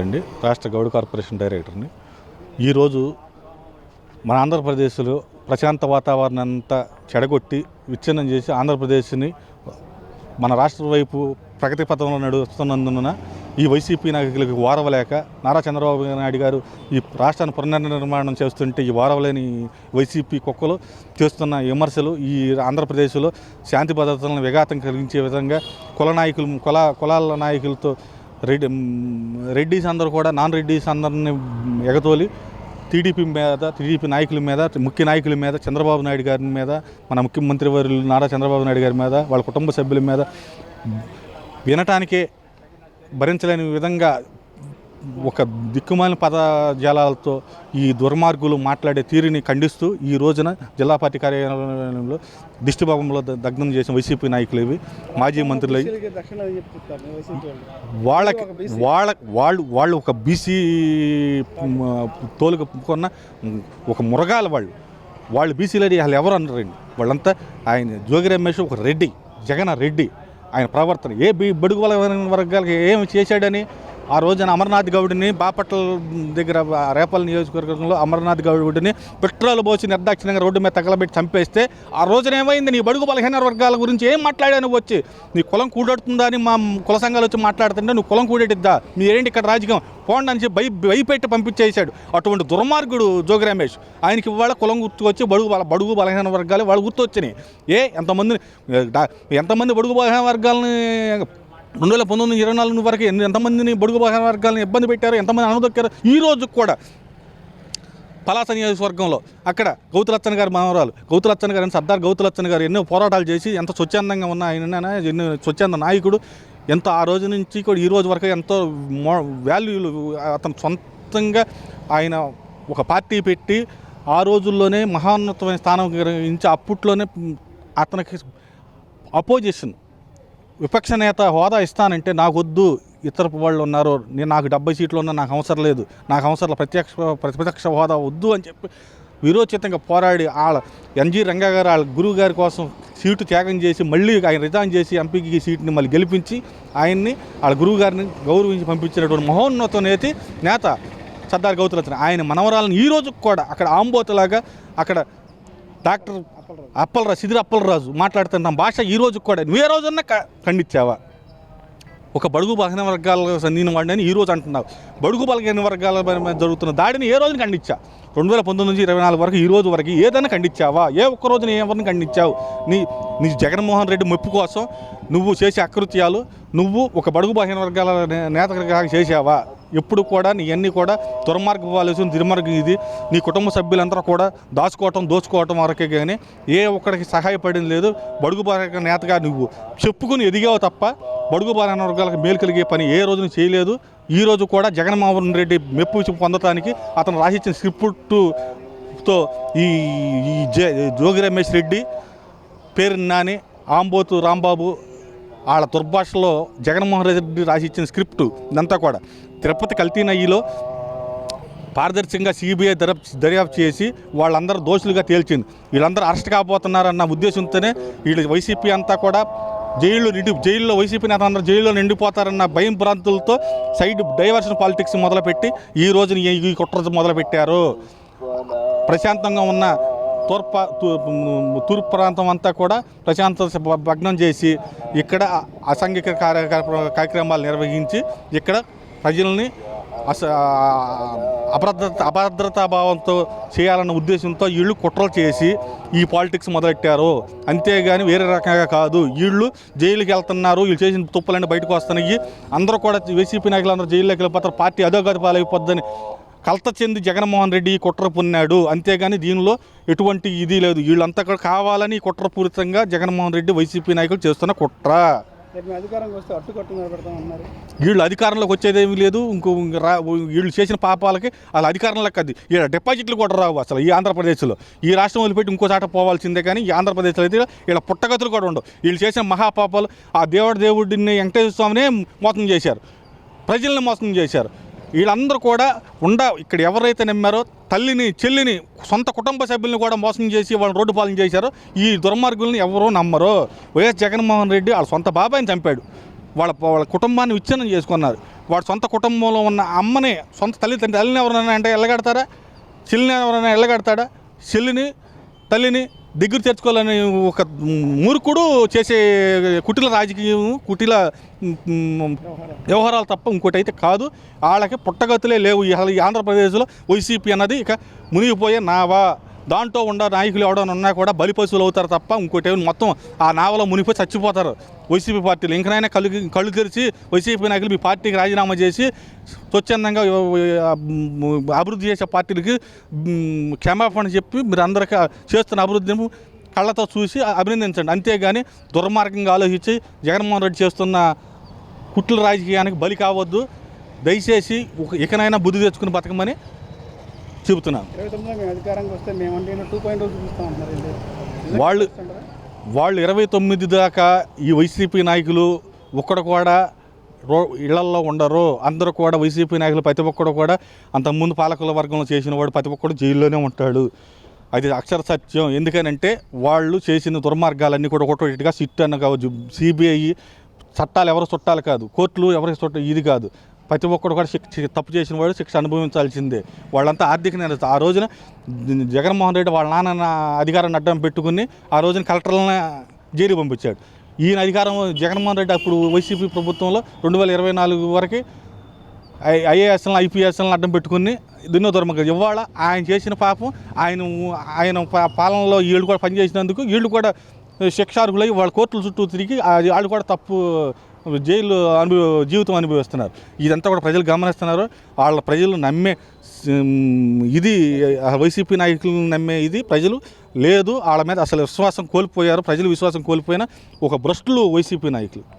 అండి, రాష్ట్ర గౌడ్ కార్పొరేషన్ డైరెక్టర్ని. ఈరోజు మన ఆంధ్రప్రదేశ్లో ప్రశాంత వాతావరణం అంతా చెడగొట్టి విచ్ఛిన్నం చేసి ఆంధ్రప్రదేశ్ని మన రాష్ట్ర వైపు ప్రగతి పథంలో నడుస్తున్నందున ఈ వైసీపీ నాయకులకు వారవలేక నారా చంద్రబాబు నాయుడు గారు ఈ రాష్ట్రాన్ని పునర్నిర్మాణం చేస్తుంటే ఈ వారవలేని వైసీపీ కుక్కలు చేస్తున్న విమర్శలు ఈ ఆంధ్రప్రదేశ్లో శాంతి భద్రతలను విఘాతం కలిగించే విధంగా కులాల నాయకులతో రెడ్డీస్ అందరూ కూడా నాన్ రెడ్డీస్ అందరిని ఎగతోలి టీడీపీ నాయకుల మీద, ముఖ్య నాయకుల మీద, చంద్రబాబు నాయుడు గారి మీద, మన ముఖ్యమంత్రి వర్యులు నారా చంద్రబాబు నాయుడు గారి మీద, వాళ్ళ కుటుంబ సభ్యుల మీద వినటానికే భరించలేని విధంగా ఒక దిక్కుమాలిన పదజాలాలతో ఈ దుర్మార్గులు మాట్లాడే తీరుని ఖండిస్తూ ఈ రోజున జిల్లా పార్టీ కార్యాలయంలో దిష్టిభావంలో దగ్ధం చేసిన వైసీపీ నాయకులు ఇవి మాజీ మంత్రులు వాళ్ళు ఒక బీసీ తోలుకున్న ఒక మురగాల వాళ్ళు బీసీలడి వాళ్ళు ఎవరు అనరండి. వాళ్ళంతా ఆయన జోగి రమేష్ ఒక రెడ్డి, జగన్ రెడ్డి. ఆయన ప్రవర్తన బడుగు వర్గాలకి ఏమి చేశాడని ఆ రోజున అమర్నాథ్ గౌడ్ని బాపట్ల దగ్గర రేపల నియోజకవర్గంలో అమర్నాథ్ గౌడ్ని పెట్రోల్ పోసి నిర్దాక్షిణ్యంగా రోడ్డు మీద తగలబెట్టి చంపేస్తే ఆ రోజున ఏమైంది? నీ బడుగు బలహీన వర్గాల గురించి ఏం మాట్లాడాను? వచ్చి నీ కులం కూడెడుతుందా అని మా కుల సంఘాలు వచ్చి మాట్లాడుతుంటే నువ్వు కులం కూడెట్టిద్దా, మీరేంటి ఇక్కడ రాజకీయం పోండి అని చెప్పి భయపెట్టి పంపించేశాడు. అటువంటి దుర్మార్గుడు జోగి రమేష్. ఆయనకి ఇవాళ కులం గుర్తుకొచ్చి బడుగు బలహీన వర్గాలు వాళ్ళు గుర్తు వచ్చినాయి. ఎంతమంది బడుగు బలహీన వర్గాలని 2019-24 వరకు ఎంతమందిని బడుగు బలహీన వర్గాలను ఇబ్బంది పెట్టారు, ఎంతమంది అనదొక్కారు. ఈ రోజు కూడా పలాస నియోజకవర్గంలో అక్కడ గౌతులచ్చన్ గారి మనవరాలు గౌతులచ్చన్ గారు, సర్దార్ గౌతులచ్చన్ గారు ఎన్నో పోరాటాలు చేసి ఎంత స్వచ్ఛందంగా ఉన్న ఆయన, ఎన్నో స్వచ్ఛంద నాయకుడు. ఎంతో ఆ రోజు నుంచి కూడా ఈ రోజు వరకు ఎంతో వాల్యూలు అతను సొంతంగా ఆయన ఒక పార్టీ పెట్టి ఆ రోజుల్లోనే మహోన్నతమైన స్థానం గ్రహించి అప్పట్లోనే అతనికి అపోజిషన్ విపక్ష నేత హోదా ఇస్తానంటే నాకు వద్దు, ఇతర వాళ్ళు ఉన్నారు, నాకు 70 సీట్లు ఉన్నా నాకు అవసరం లేదు, నాకు అవసరం ప్రతిపక్ష హోదా వద్దు అని చెప్పి విరోచితంగా పోరాడి ఎన్జీ రంగా గారు వాళ్ళ గురువు గారి కోసం సీటు త్యాగం చేసి మళ్ళీ ఆయన రిజైన్ చేసి ఎంపీకి సీట్ని మళ్ళీ గెలిపించి ఆయన్ని వాళ్ళ గురువు గారిని గౌరవించి పంపించినటువంటి మహోన్నత నేత సర్దార్ గౌతులచ్చన్. ఆయన మనవరాలను ఈ రోజు కూడా అక్కడ ఆంబోతులాగా అక్కడ డాక్టర్ సిదిరి అప్పలరాజు మాట్లాడుతున్న భాష ఈ రోజు కూడా నువ్వే రోజున్నా ఖండించావా? ఒక బడుగు బలహీన వర్గాల సంధిన వాడిని ఈ రోజు అంటున్నావు. బడుగు బలహీన వర్గాల మీద జరుగుతున్న దాడిని ఏ రోజున ఖండించా? 2019-24 వరకు ఈ రోజు వరకు ఏదైనా ఖండించావా? ఏ ఒక్క రోజున ఎవరిని ఖండించావు? నీ జగన్మోహన్ రెడ్డి మెప్పు కోసం నువ్వు చేసే అకృత్యాలు నువ్వు ఒక బడుగు బలహీన వర్గాల నేతగా చేసావా? ఎప్పుడు కూడా నీ అన్నీ కూడా దుర్మార్గ ఆలోచన దుర్మార్గం. ఇది నీ కుటుంబ సభ్యులందరూ కూడా దోచుకోవటం వరకే కానీ ఏ ఒక్కడికి సహాయపడింది లేదు. బడుగు బలహీన నేతగా నువ్వు చెప్పుకుని ఎదిగావు తప్ప బడుగు బలహీన వర్గాలకు మేలు కలిగే పని ఏ రోజున చేయలేదు. ఈ రోజు కూడా జగన్మోహన్ రెడ్డి మెప్పు పొందటానికి అతను రాసిచ్చిన స్క్రిప్టుతో ఈ జోగి రమేష్ రెడ్డి, పేరు నాని, ఆంబోతు రాంబాబు వాళ్ళ దుర్భాషలో జగన్మోహన్ రెడ్డి రాసిచ్చిన స్క్రిప్టు ఇదంతా కూడా తిరుపతి కల్తీనయ్యిలో పారదర్శకంగా సిబిఐ దర్యాప్తు చేసి వాళ్ళందరూ దోషులుగా తేల్చింది. వీళ్ళందరూ అరెస్ట్ కాబోతున్నారన్న ఉద్దేశంతోనే వీళ్ళు వైసీపీ అంతా కూడా జైల్లో వైసీపీ నేత అందరూ జైల్లో నిండిపోతారన్న భయం భ్రాంతులతో సైడ్ డైవర్షన్ పాలిటిక్స్ మొదలుపెట్టి ఈ రోజున ఈ కుట్ర మొదలుపెట్టారు. ప్రశాంతంగా ఉన్న తూర్పు ప్రాంతం అంతా కూడా ప్రశాంత భగ్నం చేసి ఇక్కడ అసాంఘిక కార్యక్రమాలు నిర్వహించి ఇక్కడ ప్రజల్ని అభద్రతా భావంతో చేయాలన్న ఉద్దేశంతో వీళ్ళు కుట్రలు చేసి ఈ పాలిటిక్స్ మొదలెట్టారు. అంతేగాని వేరే రకంగా కాదు. వీళ్ళు జైలుకి వెళ్తున్నారు, వీళ్ళు చేసిన తుప్పలన్నీ బయటకు వస్తున్నాయి. అందరూ కూడా వైసీపీ నాయకులు అందరూ జైల్లోకి వెళ్ళిపోతారు, పార్టీ అధోగతి పాలైపోద్దని కలత చెంది జగన్మోహన్ రెడ్డి కుట్ర పున్నాడు. అంతేగాని దీనిలో ఎటువంటి ఇది లేదు. వీళ్ళంతా కూడా కావాలని కుట్రపూరితంగా జగన్మోహన్ రెడ్డి వైసీపీ నాయకులు చేస్తున్న కుట్ర. వీళ్ళు అధికారంలోకి వచ్చేదేమీ లేదు. వీళ్ళు చేసిన పాపాలకి వాళ్ళ అధికారంలోకి అది వీళ్ళ డిపాజిట్లు కూడా రావు అసలు ఈ ఆంధ్రప్రదేశ్లో. ఈ రాష్ట్రం వదిలిపెట్టి ఇంకో చాట పోవాల్సిందే కానీ ఈ ఆంధ్రప్రదేశ్లో అయితే వీళ్ళ పుట్టగతులు కూడా ఉండవు. వీళ్ళు చేసిన మహాపాపాలు ఆ దేవుడిని వెంకటేశ్వర స్వామినే మోసం చేశారు, ప్రజల్ని మోసం చేశారు. వీళ్ళందరూ కూడా ఇక్కడ ఎవరైతే నమ్మారో తల్లిని, చెల్లిని, సొంత కుటుంబ సభ్యుల్ని కూడా మోసం చేసి వాళ్ళని రోడ్డు పాలన చేశారో ఈ దుర్మార్గుల్ని ఎవరూ నమ్మరు. వైఎస్ జగన్మోహన్ రెడ్డి వాళ్ళ సొంత బాబాయిని చంపాడు, వాళ్ళ కుటుంబాన్ని విచ్ఛిన్నం చేసుకున్నారు. వాడు సొంత కుటుంబంలో ఉన్న అమ్మని సొంత తల్లిని ఎవరైనా అంటే ఎల్లగడతారా? చెల్లిని ఎవరైనా ఎల్లగడతాడా? చెల్లిని తల్లిని దగ్గర తెచ్చుకోవాలని ఒక మూర్ఖుడు చేసే కుటిల రాజకీయం, కుటిల వ్యవహారాలు తప్ప ఇంకోటి అయితే కాదు. వాళ్ళకి పుట్టగతులే లేవు. ఈ ఆంధ్రప్రదేశ్లో వైసీపీ అన్నది ఇక మునిగిపోయే నావా. దాంట్లో ఉన్న నాయకులు ఎవడన్నా ఉన్నా కూడా బలిపశువులు అవుతారు తప్ప ఇంకోటి మొత్తం ఆ నావలో మునిగిపోయి చచ్చిపోతారు వైసీపీ పార్టీలు. ఇంకనైనా కళ్ళు తెరిచి వైసీపీ నాయకులు మీ పార్టీకి రాజీనామా చేసి స్వచ్ఛందంగా అభివృద్ధి చేసే పార్టీలకి క్షమాపణ చెప్పి మీరు అందరికీ చేస్తున్న అభివృద్ధిని కళ్ళతో చూసి అభినందించండి. అంతేగాని దుర్మార్గంగా ఆలోచించి జగన్మోహన్ రెడ్డి చేస్తున్న కుట్ల రాజకీయానికి బలి కావద్దు. దయచేసి ఇకనైనా బుద్ధి తెచ్చుకుని బతకమని చెబుతున్నాను. వాళ్ళు 29 దాకా ఈ వైసీపీ నాయకులు ఒక్కడు కూడా ఇళ్లల్లో ఉండరు. అందరూ కూడా వైసీపీ నాయకులు ప్రతి ఒక్కడు కూడా అంతకుముందు పాలకుల వర్గంలో చేసిన వాడు ప్రతి ఒక్కడు జైల్లోనే ఉంటాడు. అది అక్షర సత్యం. ఎందుకనంటే వాళ్ళు చేసిన దుర్మార్గాలన్నీ కూడా ఒకటొకటిగా సిట్ అన్న కావచ్చు, సిబిఐ చట్టాలు ఎవరు చుట్టాలు కాదు, కోర్టులు ఎవరికి చుట్టాలు ఇది కాదు. ప్రతి ఒక్కడు కూడా తప్పు చేసిన వాడు శిక్ష అనుభవించాల్సిందే. వాళ్ళంతా ఆర్థిక నేరస్తులు. ఆ రోజున జగన్మోహన్ రెడ్డి వాళ్ళ నాన్న అధికారాన్ని అడ్డం పెట్టుకుని ఆ రోజున కలెక్టర్లను జైలు పంపించాడు. ఈయన అధికారం జగన్మోహన్ రెడ్డి అప్పుడు వైసీపీ ప్రభుత్వంలో 2024 వరకు ఐఏఎస్లను ఐపీఎస్లను అడ్డం పెట్టుకుని దున్నో దుర్మార్గం. ఇవాళ ఆయన చేసిన పాపం ఆయన పాలనలో వీళ్ళు కూడా పనిచేసినందుకు వీళ్ళు కూడా శిక్షార్హులై వాళ్ళ కోర్టుల చుట్టూ తిరిగి వాళ్ళు కూడా తప్పు జైలు జీవితం అనుభవిస్తున్నారు. ఇదంతా కూడా ప్రజలు గమనిస్తున్నారు. వాళ్ళ ప్రజలు నమ్మే ఇది వైసీపీ నాయకులను నమ్మే ఇది ప్రజలు లేదు. వాళ్ళ మీద అసలు విశ్వాసం కోల్పోయారు. ప్రజలు విశ్వాసం కోల్పోయిన ఒక భ్రష్టులు వైసీపీ నాయకులు.